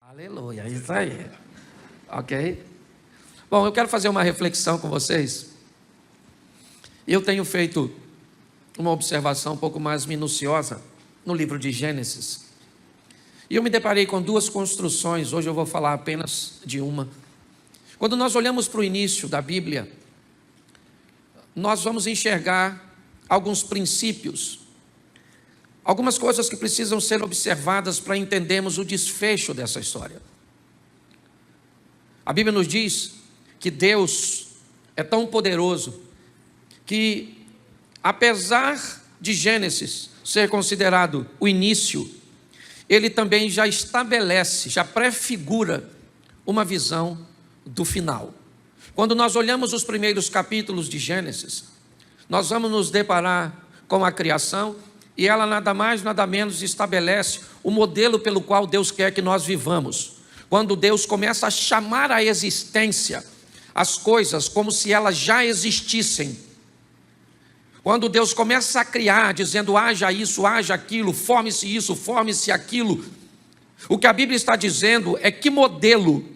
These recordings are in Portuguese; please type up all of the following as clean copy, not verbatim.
Aleluia, isso aí. Ok? Bom, eu quero fazer uma reflexão com vocês. Eu tenho feito uma observação um pouco mais minuciosa no livro de Gênesis. E eu me deparei com duas construções, hoje eu vou falar apenas de uma. Quando nós olhamos para o início da Bíblia, nós vamos enxergar alguns princípios, algumas coisas que precisam ser observadas para entendermos o desfecho dessa história. A Bíblia nos diz que Deus é tão poderoso que, apesar de Gênesis ser considerado o início, ele também já estabelece, já prefigura uma visão do final. Quando nós olhamos os primeiros capítulos de Gênesis, nós vamos nos deparar com a criação, e ela nada mais, nada menos estabelece o modelo pelo qual Deus quer que nós vivamos. Quando Deus começa a chamar à existência as coisas como se elas já existissem. Quando Deus começa a criar, dizendo haja isso, haja aquilo, forme-se isso, forme-se aquilo. O que a Bíblia está dizendo é que modelo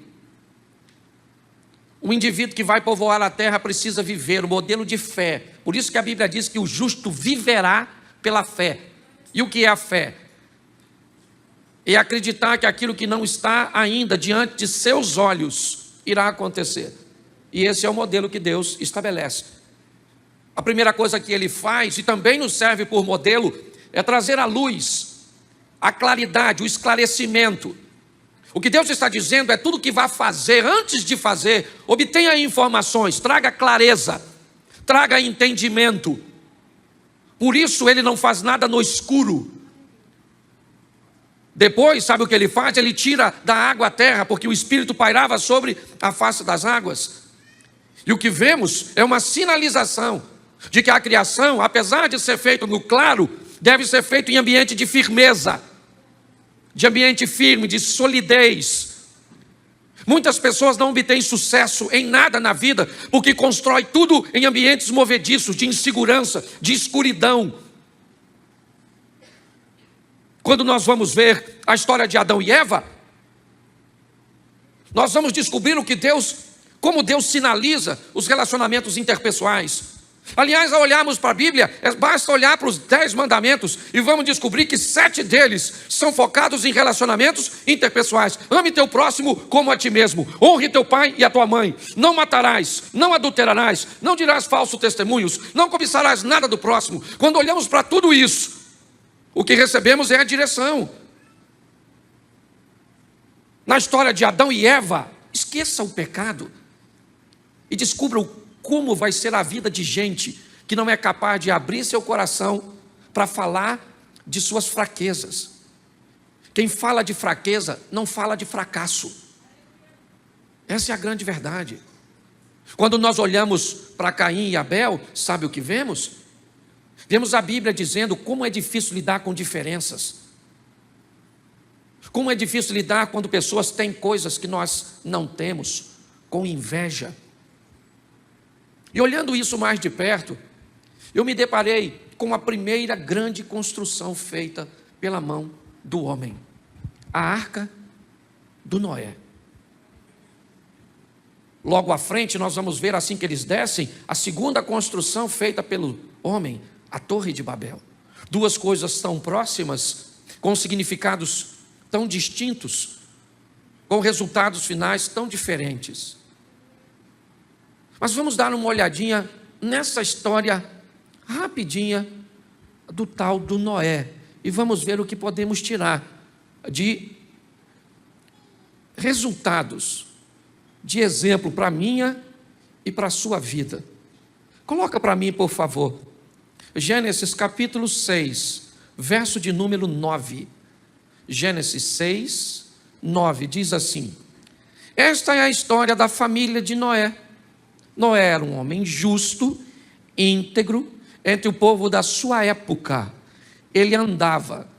o indivíduo que vai povoar a terra precisa viver, o modelo de fé. Por isso que a Bíblia diz que o justo viverá pela fé. E o que é a fé? É acreditar que aquilo que não está ainda diante de seus olhos irá acontecer. E esse é o modelo que Deus estabelece. A primeira coisa que ele faz, e também nos serve por modelo, é trazer à luz a claridade, o esclarecimento. O que Deus está dizendo é tudo que vai fazer, antes de fazer, obtenha informações, traga clareza, traga entendimento. Por isso ele não faz nada no escuro. Depois, sabe o que ele faz? Ele tira da água a terra, porque o Espírito pairava sobre a face das águas. E o que vemos é uma sinalização de que a criação, apesar de ser feita no claro, deve ser feita em ambiente de firmeza, de ambiente firme, de solidez. Muitas pessoas não obtêm sucesso em nada na vida, porque constrói tudo em ambientes movediços, de insegurança, de escuridão. Quando nós vamos ver a história de Adão e Eva, nós vamos descobrir como Deus sinaliza os relacionamentos interpessoais. Aliás, ao olharmos para a Bíblia, basta olhar para os 10 mandamentos e vamos descobrir que 7 deles são focados em relacionamentos interpessoais. Ame teu próximo como a ti mesmo. Honre teu pai e a tua mãe. Não matarás, não adulterarás, não dirás falsos testemunhos, não cobiçarás nada do próximo. Quando olhamos para tudo isso, o que recebemos é a direção. Na história de Adão e Eva, esqueça o pecado e descubra como vai ser a vida de gente que não é capaz de abrir seu coração para falar de suas fraquezas. Quem fala de fraqueza não fala de fracasso. Essa é a grande verdade. Quando nós olhamos para Caim e Abel, sabe o que vemos? Vemos a Bíblia dizendo como é difícil lidar com diferenças. Como é difícil lidar quando pessoas têm coisas que nós não temos, com inveja. E olhando isso mais de perto, eu me deparei com a primeira grande construção feita pela mão do homem. A arca do Noé. Logo à frente nós vamos ver, assim que eles descem, a segunda construção feita pelo homem, a Torre de Babel. Duas coisas tão próximas, com significados tão distintos, com resultados finais tão diferentes. Mas vamos dar uma olhadinha nessa história rapidinha do tal do Noé. E vamos ver o que podemos tirar de resultados, de exemplo para a minha e para a sua vida. Coloca para mim, por favor, Gênesis capítulo 6, verso de número 9. Gênesis 6, 9, diz assim: esta é a história da família de Noé. Noé era um homem justo, íntegro, entre o povo da sua época. Ele andava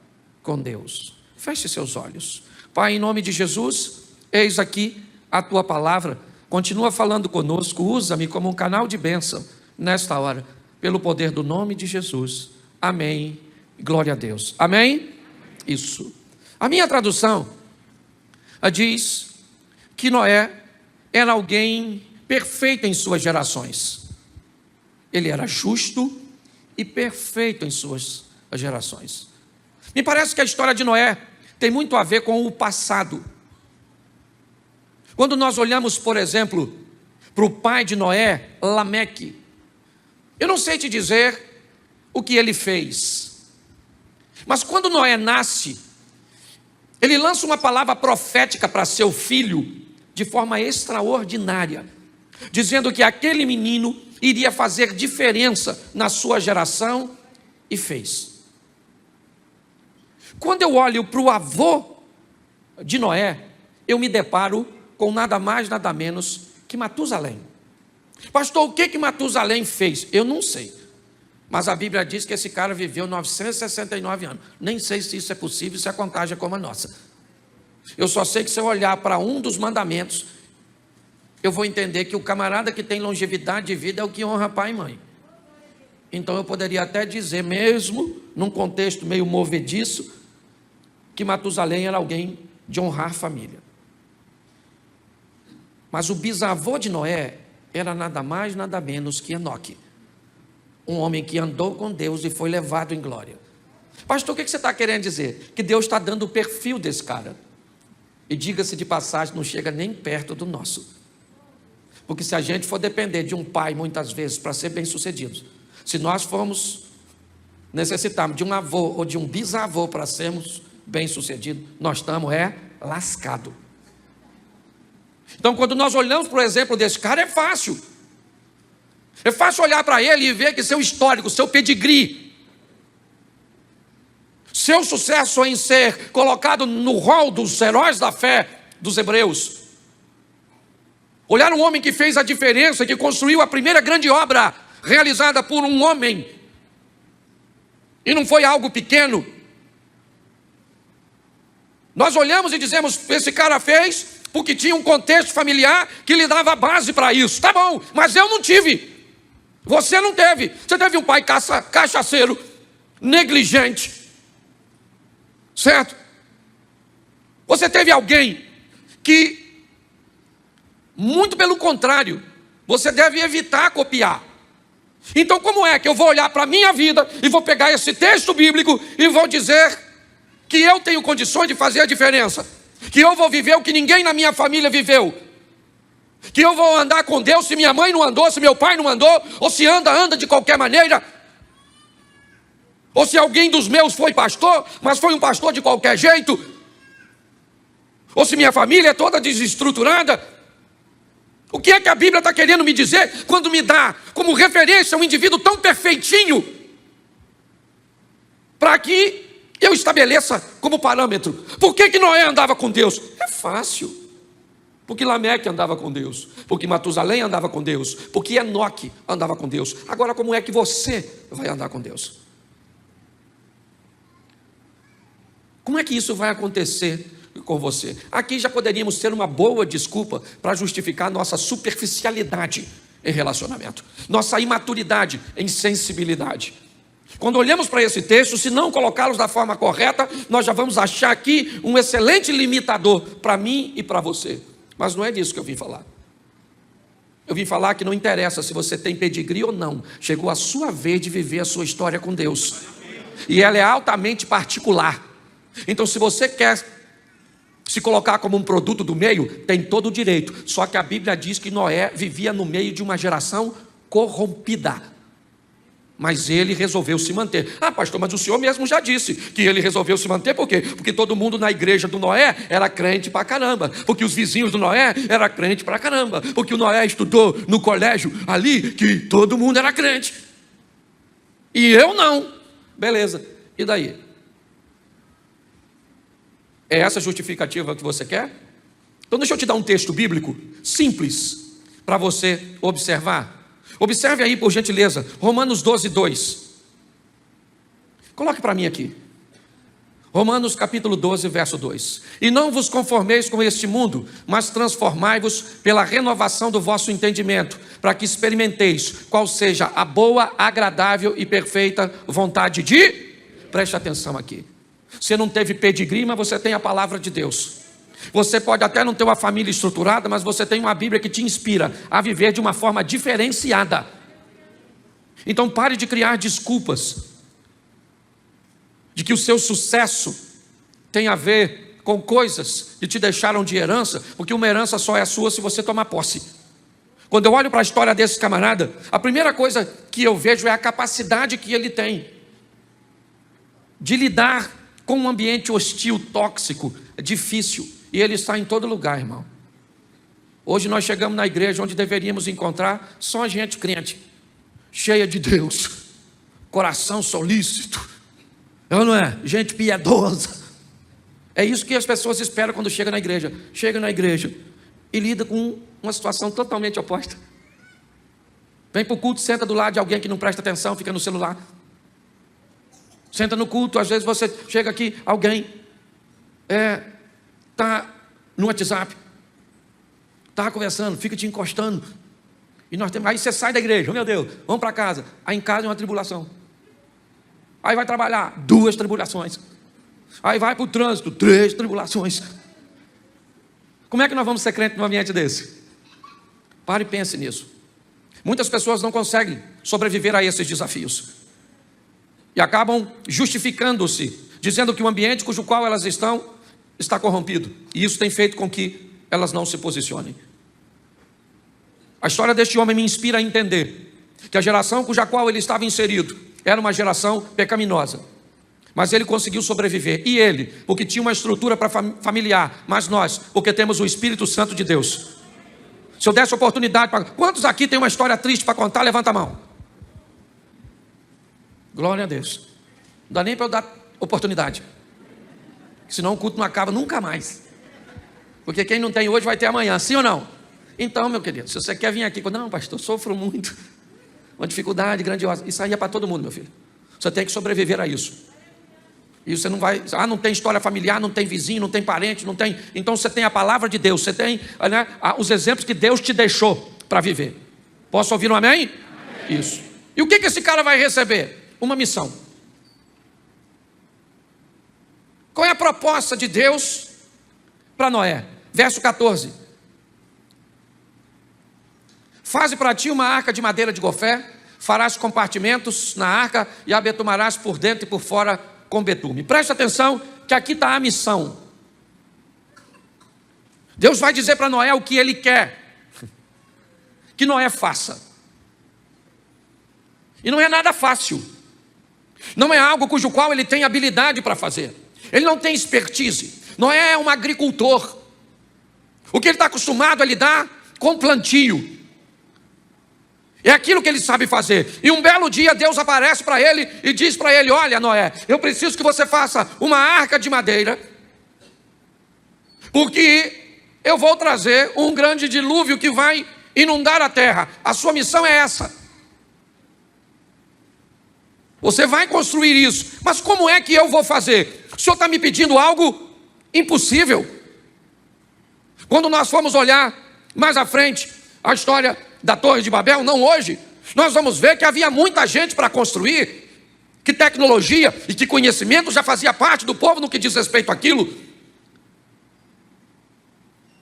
com Deus. Feche seus olhos. Pai, em nome de Jesus, eis aqui a tua palavra. Continua falando conosco, usa-me como um canal de bênção nesta hora, pelo poder do nome de Jesus. Amém. Glória a Deus. Amém? Isso. A minha tradução diz que Noé era alguém perfeito em suas gerações. Ele era justo e perfeito em suas gerações. Me parece que a história de Noé tem muito a ver com o passado. Quando nós olhamos, por exemplo, para o pai de Noé, Lameque, eu não sei te dizer o que ele fez, mas quando Noé nasce, ele lança uma palavra profética para seu filho de forma extraordinária, dizendo que aquele menino iria fazer diferença na sua geração, e fez. Quando eu olho para o avô de Noé, eu me deparo com nada mais, nada menos que Matusalém. Pastor, o que Matusalém fez? Eu não sei, mas a Bíblia diz que esse cara viveu 969 anos. Nem sei se isso é possível, se a contagem é como a nossa. Eu só sei que se eu olhar para um dos mandamentos, eu vou entender que o camarada que tem longevidade de vida é o que honra pai e mãe. Então eu poderia até dizer, mesmo num contexto meio movediço, que Matusalém era alguém de honrar família. Mas o bisavô de Noé era nada mais, nada menos que Enoque, um homem que andou com Deus e foi levado em glória. Pastor, o que você está querendo dizer? Que Deus está dando o perfil desse cara. E diga-se de passagem, não chega nem perto do nosso. Porque se a gente for depender de um pai, muitas vezes, para ser bem sucedido, se nós formos necessitarmos de um avô ou de um bisavô para sermos bem sucedidos, nós estamos lascados. Então, quando nós olhamos para o exemplo desse cara, é fácil. É fácil olhar para ele e ver que seu histórico, seu pedigree, seu sucesso em ser colocado no rol dos heróis da fé dos hebreus. Olhar um homem que fez a diferença, que construiu a primeira grande obra realizada por um homem, e não foi algo pequeno. Nós olhamos e dizemos, esse cara fez porque tinha um contexto familiar que lhe dava base para isso. Tá bom, mas eu não tive. Você não teve. Você teve um pai cachaceiro, negligente, certo? Você teve alguém que, muito pelo contrário, você deve evitar copiar. Então como é que eu vou olhar para a minha vida e vou pegar esse texto bíblico e vou dizer que eu tenho condições de fazer a diferença, que eu vou viver o que ninguém na minha família viveu, que eu vou andar com Deus se minha mãe não andou, se meu pai não andou, ou se anda de qualquer maneira, ou se alguém dos meus foi pastor, mas foi um pastor de qualquer jeito, ou se minha família é toda desestruturada. O que é que a Bíblia está querendo me dizer quando me dá como referência um indivíduo tão perfeitinho, para que eu estabeleça como parâmetro? Por que Noé andava com Deus? É fácil. Porque Lameque andava com Deus, porque Matusalém andava com Deus, porque Enoque andava com Deus. Agora, como é que você vai andar com Deus? Como é que isso vai acontecer com você? Aqui já poderíamos ter uma boa desculpa para justificar nossa superficialidade em relacionamento, nossa imaturidade em sensibilidade. Quando olhamos para esse texto, se não colocá-los da forma correta, nós já vamos achar aqui um excelente limitador para mim e para você. Mas não é disso que eu vim falar. Eu vim falar que não interessa se você tem pedigree ou não. Chegou a sua vez de viver a sua história com Deus. E ela é altamente particular. Então, se você quer se colocar como um produto do meio, tem todo o direito. Só que a Bíblia diz que Noé vivia no meio de uma geração corrompida. Mas ele resolveu se manter. Ah, pastor, mas o senhor mesmo já disse que ele resolveu se manter. Por quê? Porque todo mundo na igreja do Noé era crente pra caramba. Porque os vizinhos do Noé eram crente pra caramba. Porque o Noé estudou no colégio ali, que todo mundo era crente. E eu não. Beleza, e daí? É essa justificativa que você quer? Então deixa eu te dar um texto bíblico simples para você observar. Observe aí, por gentileza, Romanos 12, 2. Coloque para mim aqui. Romanos capítulo 12, verso 2. E não vos conformeis com este mundo, mas transformai-vos pela renovação do vosso entendimento, para que experimenteis qual seja a boa, agradável e perfeita vontade de... Preste atenção aqui. Você não teve pedigree, mas você tem a palavra de Deus. Você pode até não ter uma família estruturada, mas você tem uma Bíblia que te inspira a viver de uma forma diferenciada. Então pare de criar desculpas de que o seu sucesso tem a ver com coisas que te deixaram de herança, porque uma herança só é sua se você tomar posse. Quando eu olho para a história desse camarada, a primeira coisa que eu vejo é a capacidade que ele tem de lidar com um ambiente hostil, tóxico, difícil. E ele está em todo lugar, irmão. Hoje nós chegamos na igreja onde deveríamos encontrar só gente crente, cheia de Deus, coração solícito, não é? Gente piedosa. É isso que as pessoas esperam quando chegam na igreja. Chega na igreja e lida com uma situação totalmente oposta. Vem para o culto, senta do lado de alguém que não presta atenção, fica no celular. Senta no culto, às vezes você chega aqui, alguém está no WhatsApp, está conversando, fica te encostando. E aí você sai da igreja, meu Deus, vamos para casa. Aí em casa é uma tribulação. Aí vai trabalhar, 2 tribulações. Aí vai para o trânsito, 3 tribulações. Como é que nós vamos ser crentes num ambiente desse? Pare e pense nisso. Muitas pessoas não conseguem sobreviver a esses desafios. E acabam justificando-se, dizendo que o ambiente cujo qual elas estão está corrompido. E isso tem feito com que elas não se posicionem. A história deste homem me inspira a entender que a geração cuja qual ele estava inserido era uma geração pecaminosa. Mas ele conseguiu sobreviver. E ele, porque tinha uma estrutura familiar. Mas nós, porque temos o Espírito Santo de Deus. Se eu desse oportunidade para... Quantos aqui tem uma história triste para contar? Levanta a mão. Glória a Deus. Não dá nem para eu dar oportunidade. Senão o culto não acaba nunca mais. Porque quem não tem hoje vai ter amanhã, sim ou não? Então, meu querido, se você quer vir aqui, não, pastor, sofro muito. Uma dificuldade grandiosa. Isso aí é para todo mundo, meu filho. Você tem que sobreviver a isso. E você não vai... não tem história familiar, não tem vizinho, não tem parente, não tem... Então você tem a palavra de Deus, você tem, né, os exemplos que Deus te deixou para viver. Posso ouvir um amém? Amém. Isso. E o que esse cara vai receber? Uma missão. Qual é a proposta de Deus para Noé? Verso 14. Faze para ti uma arca de madeira de gofé, farás compartimentos na arca e a betumarás por dentro e por fora com betume. Preste atenção que aqui está a missão. Deus vai dizer para Noé o que ele quer que Noé faça. E não é nada fácil. Não é algo cujo qual ele tem habilidade para fazer. Ele não tem expertise. Noé é um agricultor. O que ele está acostumado a lidar com plantio. É aquilo que ele sabe fazer. E um belo dia Deus aparece para ele e diz para ele: olha, Noé, eu preciso que você faça uma arca de madeira, porque eu vou trazer um grande dilúvio que vai inundar a terra. A sua missão é essa. Você vai construir isso. Mas como é que eu vou fazer? O Senhor está me pedindo algo impossível. Quando nós formos olhar mais à frente a história da Torre de Babel, não hoje, nós vamos ver que havia muita gente para construir, que tecnologia e que conhecimento já fazia parte do povo no que diz respeito àquilo.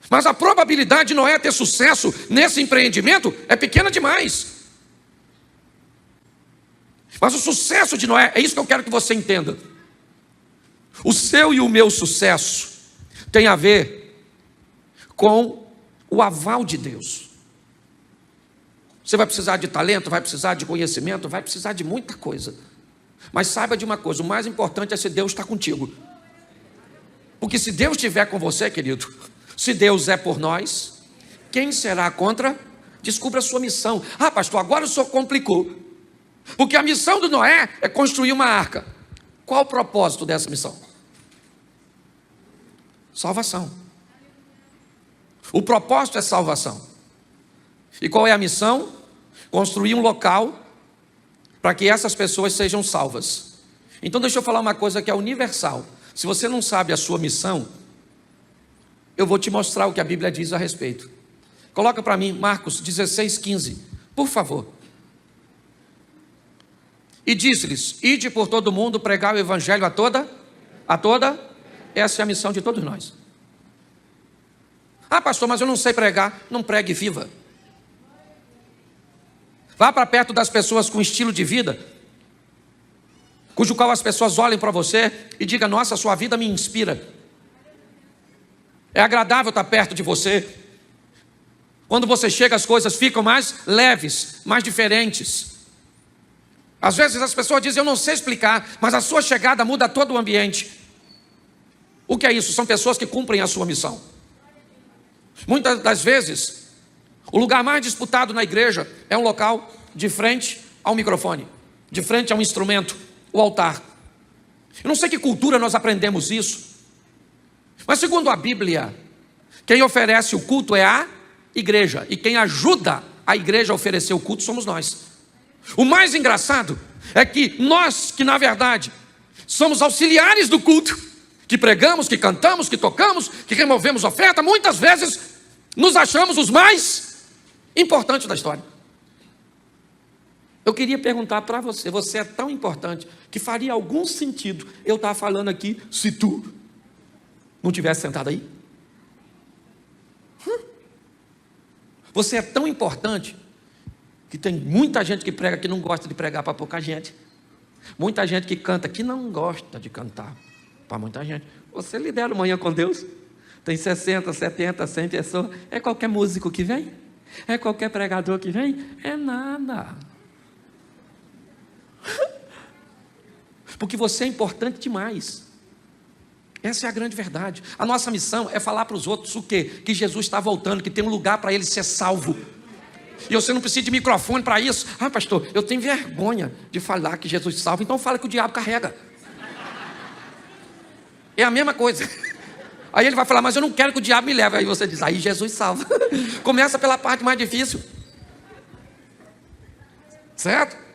Mas a probabilidade de Noé ter sucesso nesse empreendimento é pequena demais. Mas o sucesso de Noé, é isso que eu quero que você entenda. O seu e o meu sucesso tem a ver com o aval de Deus. Você vai precisar de talento, vai precisar de conhecimento, vai precisar de muita coisa. Mas saiba de uma coisa, o mais importante é se Deus está contigo. Porque se Deus estiver com você, querido, se Deus é por nós, quem será contra? Descubra a sua missão. Ah, pastor, agora o senhor complicou. Porque a missão do Noé é construir uma arca. Qual o propósito dessa missão? Salvação. O propósito é salvação. E qual é a missão? Construir um local para que essas pessoas sejam salvas. Então deixa eu falar uma coisa que é universal. Se você não sabe a sua missão, eu vou te mostrar o que a Bíblia diz a respeito. Coloca para mim Marcos 16:15, por favor. E disse-lhes: ide por todo o mundo, pregar o evangelho a toda, essa é a missão de todos nós. Ah, pastor, mas eu não sei pregar. Não pregue, viva. Vá para perto das pessoas com estilo de vida, cujo qual as pessoas olhem para você e digam: nossa, sua vida me inspira. É agradável estar perto de você. Quando você chega, as coisas ficam mais leves, mais diferentes. Às vezes as pessoas dizem: eu não sei explicar, mas a sua chegada muda todo o ambiente. O que é isso? São pessoas que cumprem a sua missão. Muitas das vezes, o lugar mais disputado na igreja é um local de frente ao microfone, de frente a um instrumento, o altar. Eu não sei que cultura nós aprendemos isso, mas segundo a Bíblia, quem oferece o culto é a igreja, e quem ajuda a igreja a oferecer o culto somos nós. O mais engraçado é que nós, que na verdade somos auxiliares do culto, que pregamos, que cantamos, que tocamos, que removemos oferta, muitas vezes nos achamos os mais importantes da história. Eu queria perguntar para você: você é tão importante que faria algum sentido eu estar falando aqui se tu não tivesse sentado aí? Você é tão importante que tem muita gente que prega que não gosta de pregar para pouca gente. Muita gente que canta que não gosta de cantar para muita gente. Você lidera o Manhã com Deus. Tem 60, 70, 100 pessoas. É qualquer músico que vem? É qualquer pregador que vem? É nada. Porque você é importante demais. Essa é a grande verdade. A nossa missão é falar para os outros o quê? Que Jesus está voltando, que tem um lugar para ele ser salvo. E você não precisa de microfone para isso. Ah, pastor, eu tenho vergonha de falar que Jesus salva, então fala que o diabo carrega. É a mesma coisa. Aí ele vai falar: mas eu não quero que o diabo me leve. Aí você diz: aí Jesus salva. Começa pela parte mais difícil. Certo?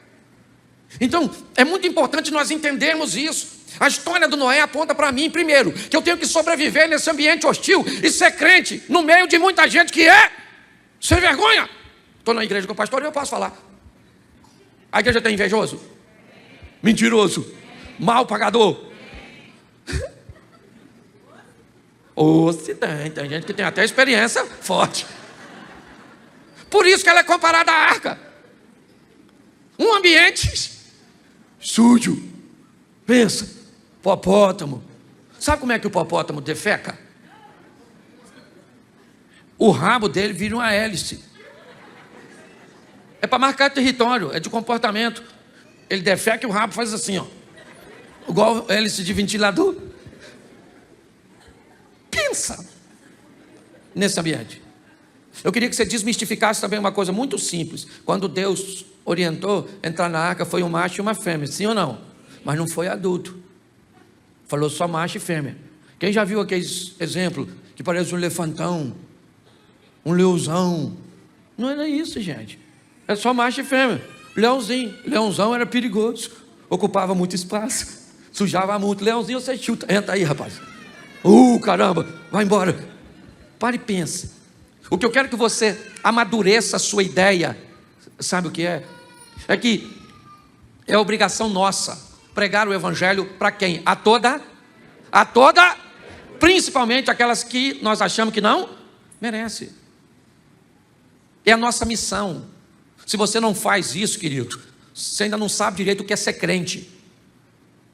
Então, é muito importante nós entendermos isso. A história do Noé aponta para mim, primeiro, que eu tenho que sobreviver nesse ambiente hostil e ser crente no meio de muita gente que é sem vergonha. Estou na igreja com o pastor e eu posso falar. A igreja tem invejoso, mentiroso, mal pagador. Ou se tem gente que tem até experiência forte. Por isso que ela é comparada à arca. Um ambiente sujo. Pensa, hipopótamo. Sabe como é que o hipopótamo defeca? O rabo dele vira uma hélice. É para marcar território, é de comportamento. Ele defeca e o rabo faz assim, ó. Igual hélice de ventilador. Pensa nesse ambiente. Eu queria que você desmistificasse também uma coisa muito simples. Quando Deus orientou entrar na arca, foi um macho e uma fêmea, sim ou não? Mas não foi adulto. Falou só macho e fêmea. Quem já viu aquele exemplo que parece um elefantão, um leãozão? Não era isso, gente. É só macho e fêmea. Leãozinho. Leãozão era perigoso. Ocupava muito espaço. Sujava muito. Leãozinho você chuta. Entra aí, rapaz. Caramba, vai embora. Pare e pense. O que eu quero que você amadureça a sua ideia, sabe o que é? É que é obrigação nossa pregar o evangelho para quem? A toda, principalmente aquelas que nós achamos que não merece. É a nossa missão. Se você não faz isso, querido, você ainda não sabe direito o que é ser crente,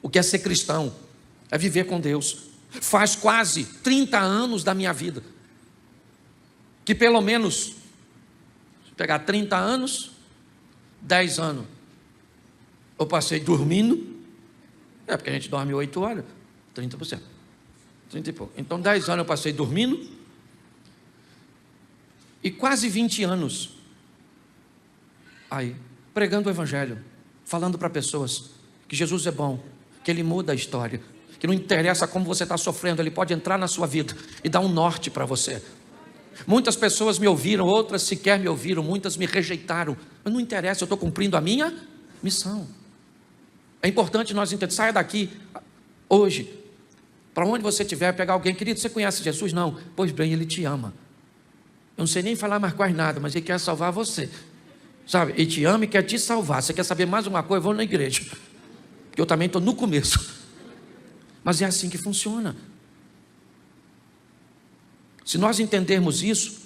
o que é ser cristão, é viver com Deus. Faz quase 30 anos da minha vida que pelo menos, se pegar 30 anos, 10 anos eu passei dormindo. Porque a gente dorme 8 horas, 30%, 30 e pouco. Então 10 anos eu passei dormindo. E quase 20 anos aí, pregando o evangelho, falando para pessoas que Jesus é bom, que Ele muda a história, que não interessa como você está sofrendo, Ele pode entrar na sua vida e dar um norte para você. Muitas pessoas me ouviram, outras sequer me ouviram, muitas me rejeitaram. Mas não interessa, eu estou cumprindo a minha missão. É importante nós entendermos. Saia daqui hoje, para onde você estiver, pegar alguém: querido, você conhece Jesus? Não? Pois bem, Ele te ama. Eu não sei nem falar mais quase nada, mas Ele quer salvar você, sabe? Ele te ama e quer te salvar. Você quer saber mais uma coisa? Vou na igreja, porque eu também estou no começo. Mas é assim que funciona. Se nós entendermos isso,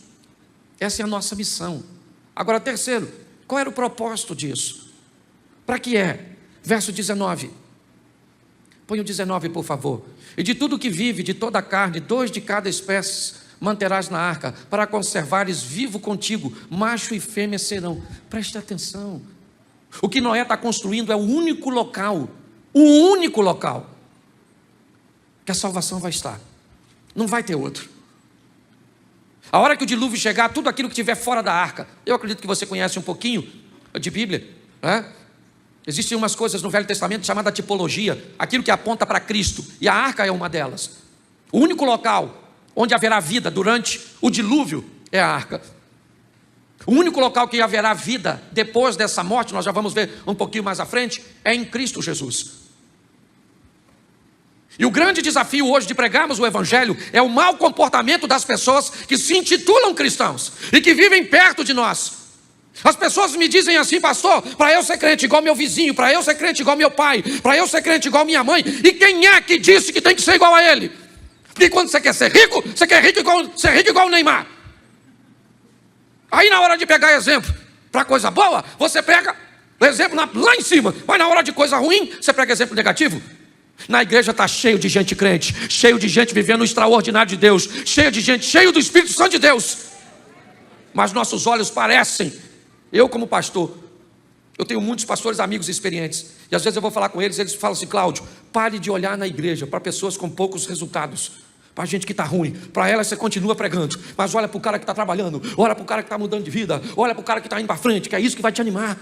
essa é a nossa missão. Agora, terceiro, qual era o propósito disso? Para que é? Verso 19. Põe o 19, por favor. E de tudo que vive, de toda a carne, 2 de cada espécie manterás na arca, para conservares vivo contigo, macho e fêmea serão. Preste atenção. O que Noé está construindo é o único local que a salvação vai estar. Não vai ter outro. A hora que o dilúvio chegar, tudo aquilo que estiver fora da arca, eu acredito que você conhece um pouquinho de Bíblia, né? Existem umas coisas no Velho Testamento chamada tipologia, aquilo que aponta para Cristo, e a arca é uma delas. O único local onde haverá vida durante o dilúvio é a arca. O único local que haverá vida depois dessa morte, nós já vamos ver um pouquinho mais à frente, é em Cristo Jesus. E o grande desafio hoje de pregarmos o Evangelho é o mau comportamento das pessoas que se intitulam cristãos e que vivem perto de nós. As pessoas me dizem assim: pastor, para eu ser crente igual meu vizinho, para eu ser crente igual meu pai, para eu ser crente igual minha mãe. E quem é que disse que tem que ser igual a ele? Porque quando você quer ser rico, você quer ser rico igual o Neymar. Aí na hora de pegar exemplo para coisa boa, você pega exemplo lá em cima. Mas na hora de coisa ruim, você pega exemplo negativo. Na igreja está cheio de gente crente, cheio de gente vivendo o extraordinário de Deus, cheio de gente, cheio do Espírito Santo de Deus. Mas nossos olhos parecem... Eu como pastor, eu tenho muitos pastores amigos experientes, e às vezes eu vou falar com eles, eles falam assim: Cláudio, pare de olhar na igreja para pessoas com poucos resultados, para gente que está ruim. Para elas você continua pregando, mas olha para o cara que está trabalhando, olha para o cara que está mudando de vida, olha para o cara que está indo para frente, que é isso que vai te animar.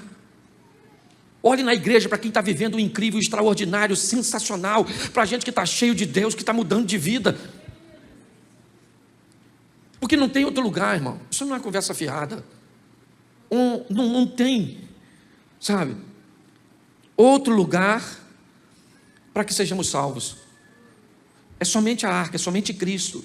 Olhe na igreja para quem está vivendo o incrível, extraordinário, sensacional, para a gente que está cheio de Deus, que está mudando de vida. Porque não tem outro lugar, irmão. Isso não é conversa fiada. Não tem, sabe, outro lugar para que sejamos salvos. É somente a arca, é somente Cristo.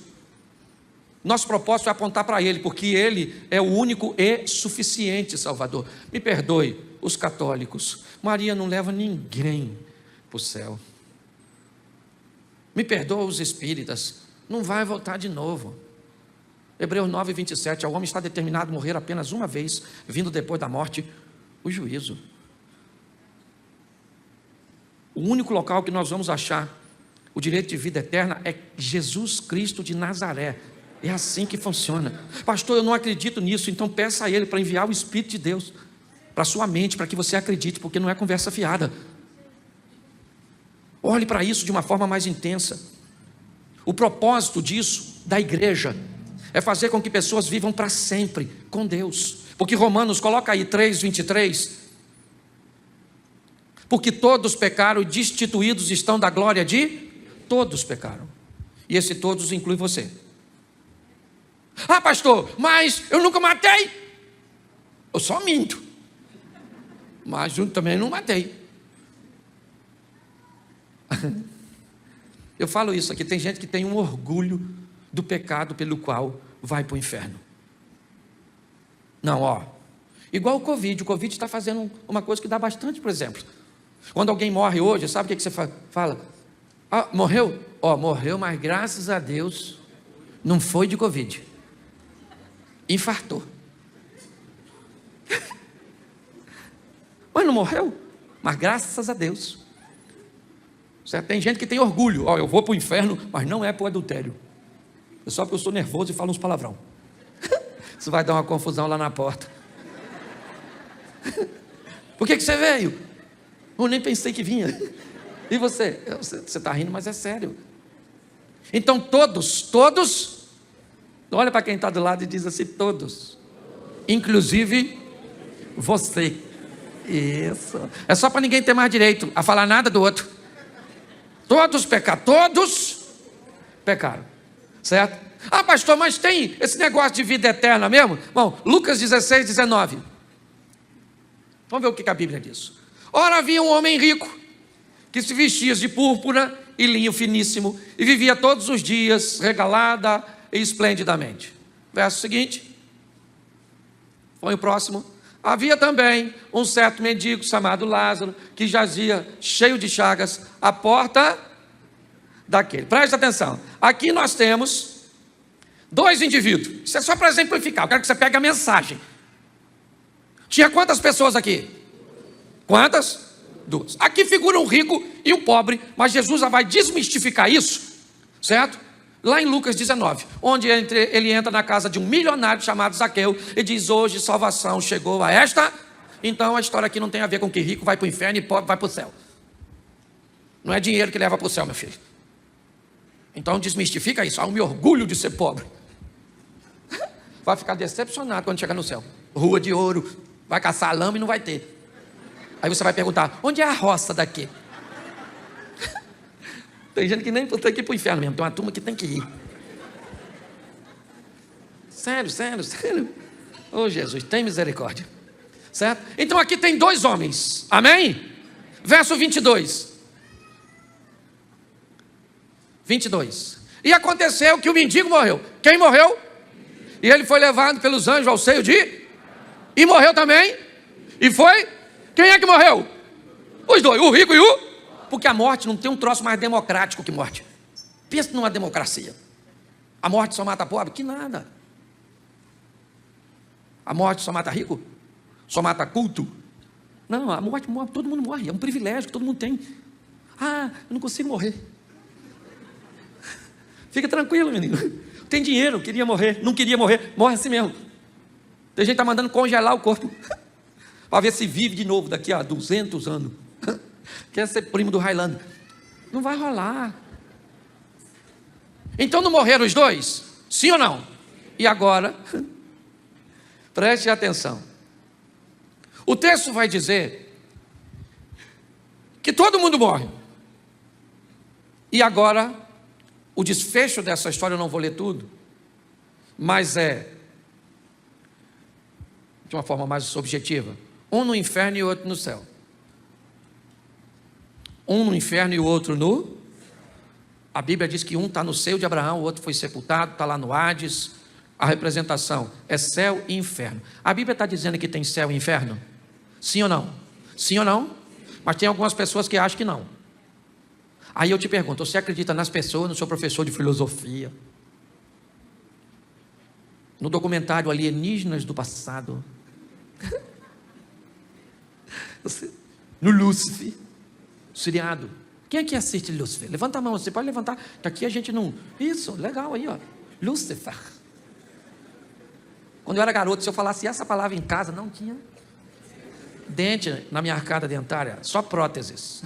Nosso propósito é apontar para Ele, porque Ele é o único e suficiente Salvador. Me perdoe, os católicos, Maria não leva ninguém para o céu. Me perdoa os espíritas, não vai voltar de novo. Hebreus 9, 27, ao homem está determinado a morrer apenas uma vez, vindo depois da morte o juízo. O único local que nós vamos achar o direito de vida eterna é Jesus Cristo de Nazaré. É assim que funciona. Pastor, eu não acredito nisso, então peça a Ele para enviar o Espírito de Deus para a sua mente, para que você acredite, porque não é conversa fiada. Olhe para isso de uma forma mais intensa. O propósito disso, da igreja, é fazer com que pessoas vivam para sempre com Deus. Porque Romanos, coloca aí 3:23. Porque todos pecaram e destituídos estão da glória de... Todos pecaram. E esse todos inclui você. Ah, pastor, mas eu nunca matei. Eu só minto. Mas eu também não matei. Eu falo isso aqui, tem gente que tem um orgulho do pecado pelo qual vai para o inferno. Não, igual o Covid está fazendo uma coisa que dá bastante, por exemplo. Quando alguém morre hoje, sabe o que você fala? Ah, morreu? Morreu, mas graças a Deus não foi de Covid. Infartou. Mas não morreu? Mas graças a Deus. Certo? Tem gente que tem orgulho. Eu vou para o inferno, mas não é para o adultério. É só porque eu sou nervoso e falo uns palavrão. Isso vai dar uma confusão lá na porta. Por que você veio? Eu nem pensei que vinha. E você? Você está rindo, mas é sério. Então todos, olha para quem está do lado e diz assim: todos, inclusive você. Isso. É só para ninguém ter mais direito a falar nada do outro. Todos pecaram, todos pecaram. Certo? Ah, pastor, mas tem esse negócio de vida eterna mesmo? Bom, Lucas 16, 19. Vamos ver o que a Bíblia diz. Ora, havia um homem rico que se vestia de púrpura e linho finíssimo e vivia todos os dias regalada e esplendidamente. Verso seguinte. Põe o próximo. Havia também um certo mendigo chamado Lázaro que jazia cheio de chagas à porta daquele. Presta atenção. Aqui nós temos 2 indivíduos. Isso é só para exemplificar. Eu quero que você pegue a mensagem. Tinha quantas pessoas aqui? Quantas? 2. Aqui figura o rico e o pobre, mas Jesus já vai desmistificar isso, certo? Lá em Lucas 19, onde ele entra na casa de um milionário chamado Zaqueu e diz: hoje salvação chegou a esta. Então a história aqui não tem a ver com que rico vai para o inferno e pobre vai para o céu. Não é dinheiro que leva para o céu, meu filho. Então desmistifica isso. Eu me orgulho de ser pobre. Vai ficar decepcionado quando chegar no céu. Rua de ouro, vai caçar lama e não vai ter. Aí você vai perguntar: onde é a roça daqui? Tem gente que nem tem que ir para o inferno mesmo. Tem uma turma que tem que ir. Sério. Oh, Jesus, tem misericórdia. Certo? Então aqui tem 2 homens. Amém? Verso 22. E aconteceu que o mendigo morreu. Quem morreu? E ele foi levado pelos anjos ao seio de... E morreu também? E foi? Quem é que morreu? Os 2, o rico e o... Porque a morte não tem um troço mais democrático que morte. Pensa numa democracia. A morte só mata pobre? Que nada. A morte só mata rico? Só mata culto? Não, a morte morre, todo mundo morre. É um privilégio que todo mundo tem. Ah, eu não consigo morrer. Fica tranquilo, menino. Tem dinheiro, queria morrer, não queria morrer, morre assim mesmo. Tem gente que está mandando congelar o corpo para ver se vive de novo daqui a 200 anos. Quer ser primo do Highlander. Não vai rolar. Então não morreram os 2? Sim ou não? E agora? Preste atenção. O texto vai dizer que todo mundo morre. E agora, o desfecho dessa história, eu não vou ler tudo, mas é de uma forma mais objetiva. Um no inferno e o outro no céu. Um no inferno e o outro no... A Bíblia diz que um está no seio de Abraão, o outro foi sepultado, está lá no Hades. A representação é céu e inferno. A Bíblia está dizendo que tem céu e inferno? Sim ou não? Sim ou não? Mas tem algumas pessoas que acham que não. Aí eu te pergunto: você acredita nas pessoas, no seu professor de filosofia, no documentário Alienígenas do Passado, no Lúcifer, seriado? Quem é que assiste Lúcifer? Levanta a mão, você pode levantar, que aqui a gente não... Isso, legal aí, ó. Lúcifer. Quando eu era garoto, se eu falasse essa palavra em casa, não tinha dente na minha arcada dentária, só próteses.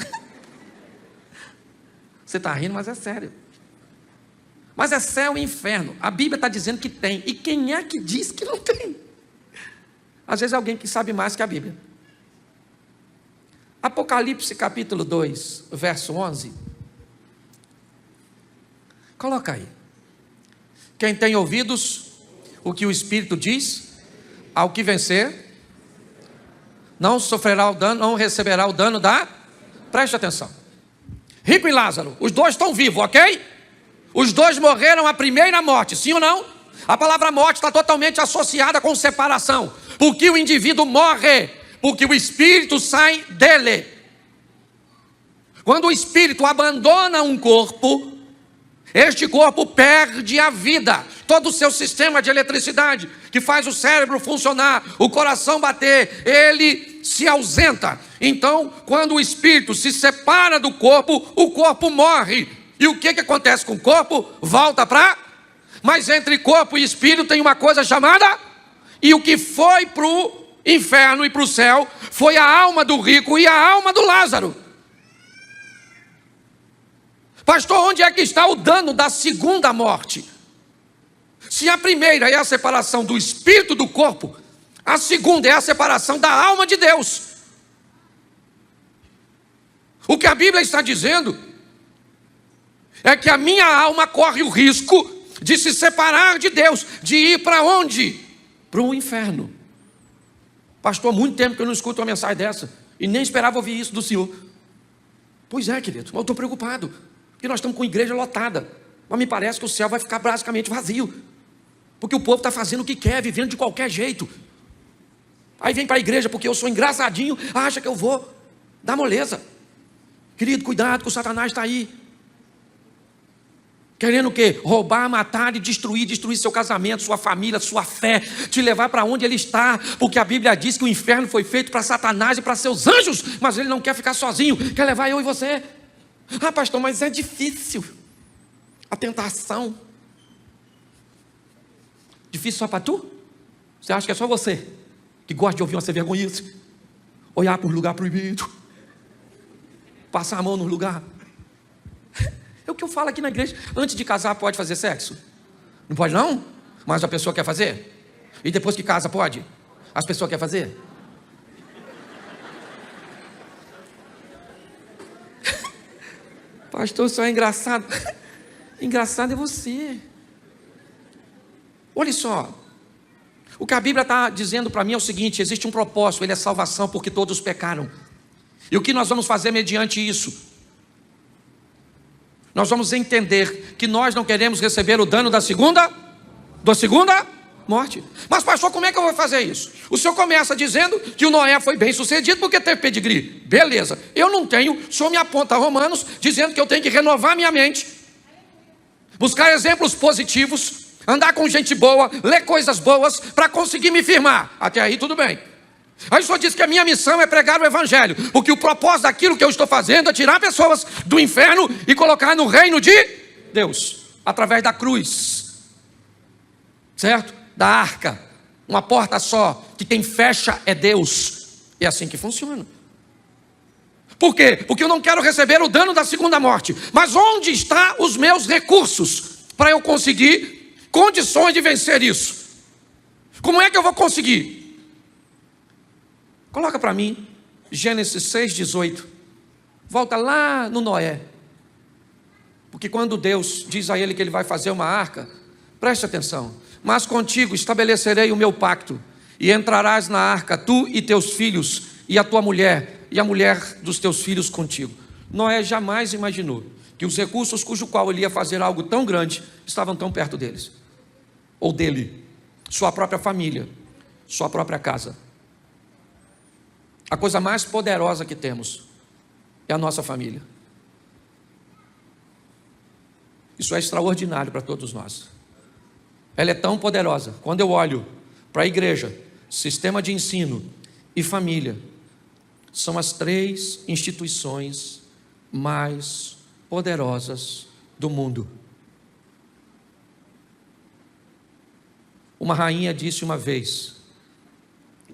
Você está rindo, mas é sério. Mas é céu e inferno. A Bíblia está dizendo que tem. E quem é que diz que não tem? Às vezes é alguém que sabe mais que a Bíblia. Apocalipse capítulo 2, verso 11. Coloca aí. Quem tem ouvidos, o que o Espírito diz, ao que vencer, não sofrerá o dano, não receberá o dano da... Preste atenção. Rico e Lázaro, os 2 estão vivos, ok? Os 2 morreram a primeira morte, sim ou não? A palavra morte está totalmente associada com separação. Porque o indivíduo morre, porque o espírito sai dele. Quando o espírito abandona um corpo, este corpo perde a vida. Todo o seu sistema de eletricidade, que faz o cérebro funcionar, o coração bater, ele se ausenta. Então, quando o espírito se separa do corpo, o corpo morre. E o que acontece com o corpo? Volta para... Mas entre corpo e espírito tem uma coisa chamada... E o que foi para o inferno e para o céu foi a alma do rico e a alma do Lázaro. Pastor, onde é que está o dano da segunda morte? Se a primeira é a separação do espírito do corpo, a segunda é a separação da alma de Deus. O que a Bíblia está dizendo é que a minha alma corre o risco de se separar de Deus, de ir para onde? Para o inferno. Pastor, há muito tempo que eu não escuto uma mensagem dessa, e nem esperava ouvir isso do senhor. Pois é, querido, eu estou preocupado, porque nós estamos com a igreja lotada, mas me parece que o céu vai ficar basicamente vazio, porque o povo está fazendo o que quer, vivendo de qualquer jeito. Aí vem para a igreja porque eu sou engraçadinho, acha que eu vou dar moleza. Querido, cuidado que o Satanás está aí. Querendo o quê? Roubar, matar e destruir seu casamento, sua família, sua fé, te levar para onde ele está, porque a Bíblia diz que o inferno foi feito para Satanás e para seus anjos, mas ele não quer ficar sozinho, quer levar eu e você. Ah, pastor, mas é difícil. A tentação. Difícil só para tu? Você acha que é só você que gosta de ouvir uma vergonhice? Olhar para um lugar proibido, passar a mão no lugar. É o que eu falo aqui na igreja. Antes de casar pode fazer sexo? Não pode não? Mas a pessoa quer fazer? E depois que casa pode? As pessoas querem fazer? Pastor, só é engraçado. Engraçado é você. Olha só. O que a Bíblia está dizendo para mim é o seguinte: existe um propósito, ele é salvação, porque todos pecaram. E o que nós vamos fazer mediante isso? Nós vamos entender que nós não queremos receber o dano da segunda morte. Mas pastor, como é que eu vou fazer isso? O senhor começa dizendo que o Noé foi bem sucedido porque teve pedigree. Beleza, eu não tenho, o senhor me aponta Romanos dizendo que eu tenho que renovar minha mente, buscar exemplos positivos, andar com gente boa, ler coisas boas para conseguir me firmar. Até aí tudo bem. Aí o senhor diz que a minha missão é pregar o evangelho, porque o propósito daquilo que eu estou fazendo é tirar pessoas do inferno e colocar no reino de Deus, através da cruz, certo? Da arca, uma porta só, que quem fecha é Deus. É assim que funciona. Por quê? Porque eu não quero receber o dano da segunda morte. Mas onde estão os meus recursos para eu conseguir condições de vencer isso? Como é que eu vou conseguir? Coloca para mim, Gênesis 6,18. Volta lá no Noé. Porque quando Deus diz a ele que ele vai fazer uma arca, preste atenção. Mas contigo estabelecerei o meu pacto, e entrarás na arca, tu e teus filhos, e a tua mulher, e a mulher dos teus filhos contigo. Noé jamais imaginou que os recursos cujo qual ele ia fazer algo tão grande, estavam tão perto deles. Ou dele. Sua própria família, sua própria casa. A coisa mais poderosa que temos é a nossa família. Isso é extraordinário para todos nós. Ela é tão poderosa. Quando eu olho para a igreja, sistema de ensino e família, são as 3 instituições mais poderosas do mundo. Uma rainha disse uma vez: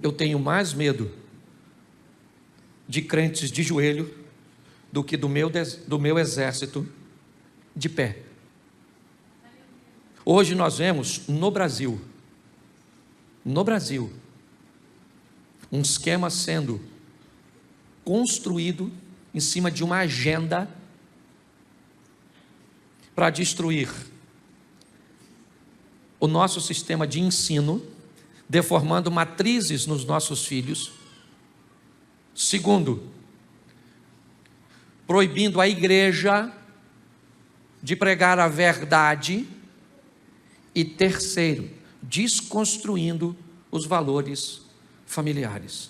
eu tenho mais medo de crentes de joelho do que do meu exército de pé. Hoje nós vemos no Brasil, um esquema sendo construído em cima de uma agenda para destruir o nosso sistema de ensino, deformando matrizes nos nossos filhos. Segundo, proibindo a igreja de pregar a verdade. E terceiro, desconstruindo os valores familiares.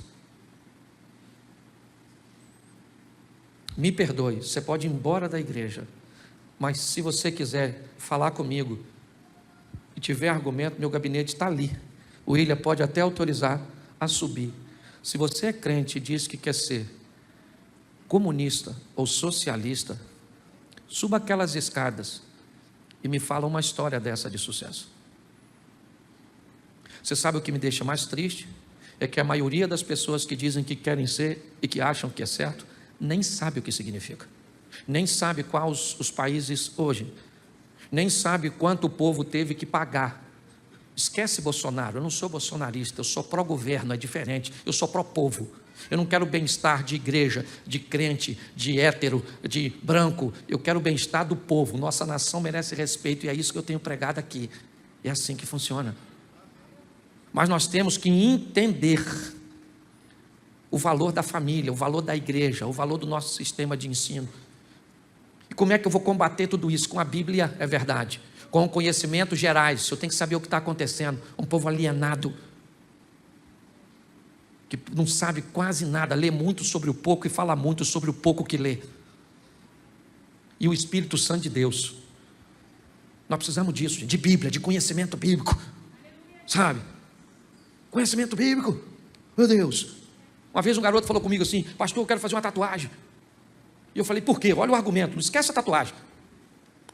Me perdoe, você pode ir embora da igreja, mas se você quiser falar comigo e tiver argumento, meu gabinete está ali. O William pode até autorizar a subir. Se você é crente e diz que quer ser comunista ou socialista, suba aquelas escadas e me fala uma história dessa de sucesso. Você sabe o que me deixa mais triste? É que a maioria das pessoas que dizem que querem ser e que acham que é certo, nem sabe o que significa. Nem sabe quais os países hoje. Nem sabe quanto o povo teve que pagar. Esquece Bolsonaro, eu não sou bolsonarista, eu sou pró-governo, é diferente, eu sou pró-povo. Eu não quero o bem-estar de igreja, de crente, de hétero, de branco. Eu quero o bem-estar do povo. Nossa nação merece respeito e é isso que eu tenho pregado aqui. É assim que funciona. Mas nós temos que entender o valor da família, o valor da igreja, o valor do nosso sistema de ensino. E como é que eu vou combater tudo isso? Com a Bíblia, é verdade. Com conhecimentos gerais, eu tenho que saber o que está acontecendo. Um povo alienado, que não sabe quase nada, lê muito sobre o pouco e fala muito sobre o pouco que lê. E o Espírito Santo de Deus Nós precisamos disso, gente, de Bíblia, de conhecimento bíblico. Sabe? Conhecimento bíblico. Meu Deus. Uma vez um garoto falou comigo assim: pastor, eu quero fazer uma tatuagem. E eu falei: por quê? Olha o argumento, não esquece a tatuagem.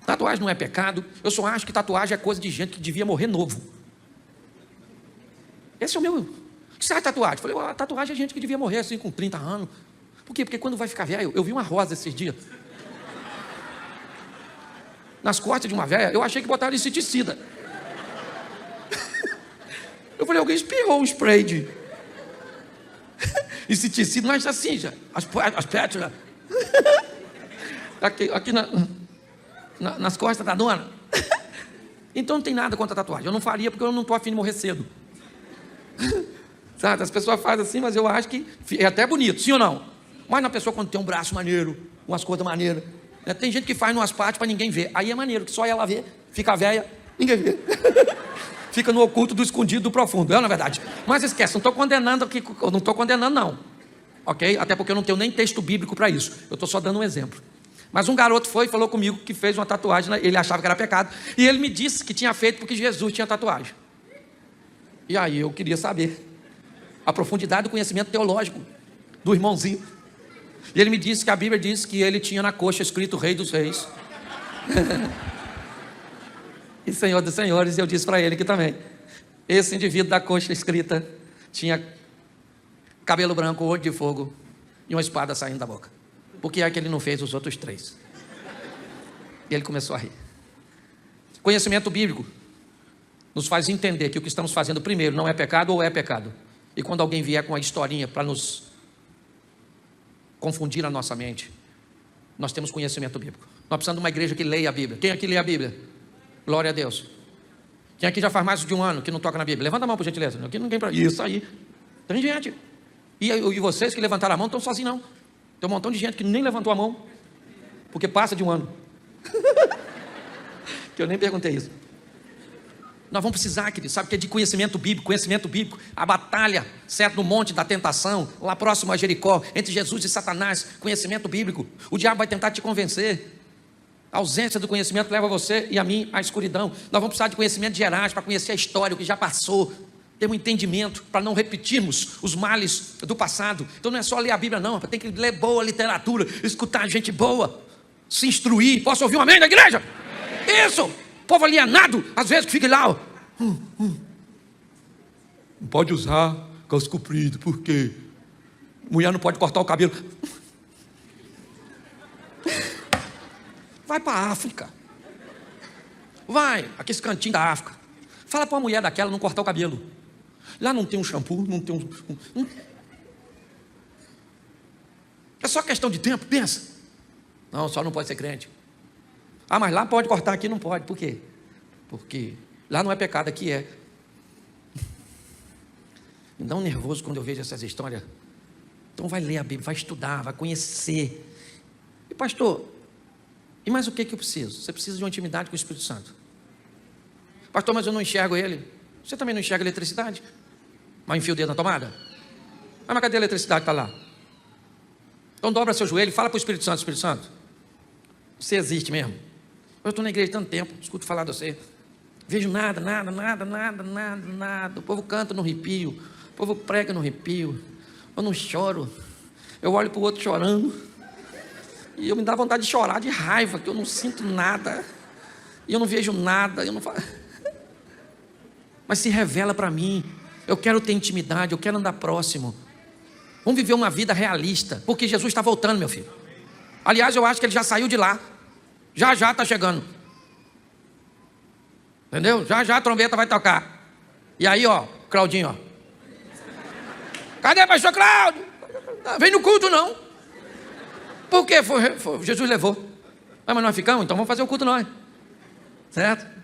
Tatuagem não é pecado. Eu só acho que tatuagem é coisa de gente que devia morrer novo. Esse é o meu... O que será tatuagem? Eu falei: tatuagem é gente que devia morrer assim com 30 anos. Por quê? Porque quando vai ficar velho... Eu vi uma rosa esses dias nas costas de uma velha. Eu achei que botaram inseticida. Eu falei: alguém espirrou um spray de inseticida, mas assim já. As pétalas. Aqui nas costas da dona. Então não tem nada contra a tatuagem. Eu não faria porque eu não estou afim de morrer cedo. Sabe? As pessoas fazem assim, mas eu acho que é até bonito, sim ou não? Mas na pessoa quando tem um braço maneiro, umas coisas maneiras, né? Tem gente que faz umas partes para ninguém ver. Aí é maneiro, que só ela vê, fica velha, ninguém vê. Fica no oculto, do escondido, do profundo. É na verdade. Mas esquece, não estou condenando aqui, eu não estou condenando não. Ok? Até porque eu não tenho nem texto bíblico para isso. Eu estou só dando um exemplo. Mas um garoto foi e falou comigo que fez uma tatuagem, ele achava que era pecado, e ele me disse que tinha feito porque Jesus tinha tatuagem. E aí eu queria saber a profundidade do conhecimento teológico do irmãozinho. E ele me disse que a Bíblia diz que ele tinha na coxa escrito Rei dos Reis e Senhor dos Senhores. E eu disse para ele que também esse indivíduo da coxa escrita tinha cabelo branco, olho de fogo e uma espada saindo da boca. Por que é que ele não fez os outros 3? E ele começou a rir. Conhecimento bíblico nos faz entender que o que estamos fazendo primeiro não é pecado ou é pecado. E quando alguém vier com a historinha para nos confundir a nossa mente, nós temos conhecimento bíblico. Nós precisamos de uma igreja que leia a Bíblia. Quem aqui lê a Bíblia? Glória a Deus. Quem aqui já faz mais de um ano que não toca na Bíblia? Levanta a mão, por gentileza. Aqui ninguém para isso aí. Tem gente. E vocês que levantaram a mão não estão sozinhos não. Tem um montão de gente que nem levantou a mão, porque passa de um ano. Que eu nem perguntei isso. Nós vamos precisar, querido, sabe que é de conhecimento bíblico, a batalha, certo, no monte da tentação, lá próximo a Jericó, entre Jesus e Satanás, conhecimento bíblico. O diabo vai tentar te convencer. A ausência do conhecimento leva você e a mim à escuridão. Nós vamos precisar de conhecimento gerais para conhecer a história, o que já passou, ter um entendimento para não repetirmos os males do passado. Então não é só ler a Bíblia não, tem que ler boa literatura, escutar gente boa, se instruir. Posso ouvir um amém da igreja? Amém. Isso! O povo alienado, às vezes que fica lá, ó. Não pode usar calça comprida, por quê? Mulher não pode cortar o cabelo. Vai para a África. Vai, aqui esse cantinho da África. Fala para uma mulher daquela não cortar o cabelo. Lá não tem um shampoo, não tem um... É só questão de tempo, pensa. Não, só não pode ser crente. Ah, mas lá pode cortar, aqui não pode. Por quê? Porque lá não é pecado, aqui é. Me dá um nervoso quando eu vejo essas histórias. Então vai ler a Bíblia, vai estudar, vai conhecer. E pastor, e mais o que eu preciso? Você precisa de uma intimidade com o Espírito Santo. Pastor, mas eu não enxergo ele. Você também não enxerga a eletricidade? Mas enfia o dedo na tomada? Ah, mas cadê a eletricidade que está lá? Então dobra seu joelho e fala para o Espírito Santo: Espírito Santo, você existe mesmo? Eu estou na igreja há tanto tempo, escuto falar de você. Vejo nada. O povo canta no arrepio, o povo prega no arrepio. Eu não choro. Eu olho para o outro chorando e eu me dá vontade de chorar de raiva, que eu não sinto nada e eu não vejo nada, eu não falo. Mas se revela para mim. Eu quero ter intimidade, eu quero andar próximo. Vamos viver uma vida realista, porque Jesus está voltando, meu filho. Aliás, eu acho que ele já saiu de lá. Já está chegando. Entendeu? Já a trombeta vai tocar. E aí, ó, Claudinho, ó. Cadê o pastor Cláudio? Vem no culto, não. Por quê? Jesus levou. Ah, mas nós ficamos? Então vamos fazer o culto nós. Certo?